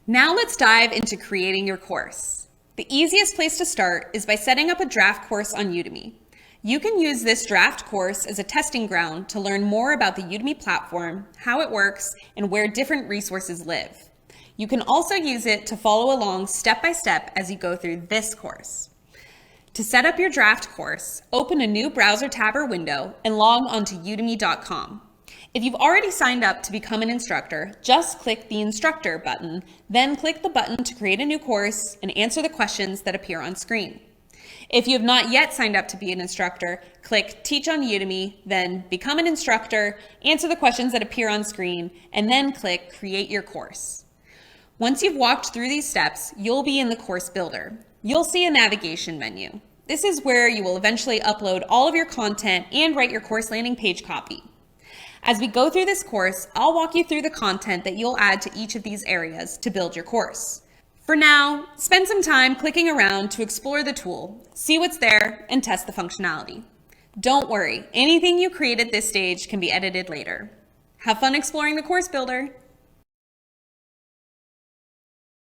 Now let's dive into creating your course. The easiest place to start is by setting up a draft course on Udemy. You can use this draft course as a testing ground to learn more about the Udemy platform, how it works, and where different resources live. You can also use it to follow along step by step as you go through this course. To set up your draft course, open a new browser tab or window and log onto udemy.com. If you've already signed up to become an instructor, just click the instructor button, then click the button to create a new course and answer the questions that appear on screen. If you have not yet signed up to be an instructor, click Teach on Udemy, then Become an Instructor, answer the questions that appear on screen, and then click Create Your Course. Once you've walked through these steps, you'll be in the Course Builder. You'll see a navigation menu. This is where you will eventually upload all of your content and write your course landing page copy. As we go through this course, I'll walk you through the content that you'll add to each of these areas to build your course. For now, spend some time clicking around to explore the tool, see what's there, and test the functionality. Don't worry, anything you create at this stage can be edited later. Have fun exploring the Course Builder.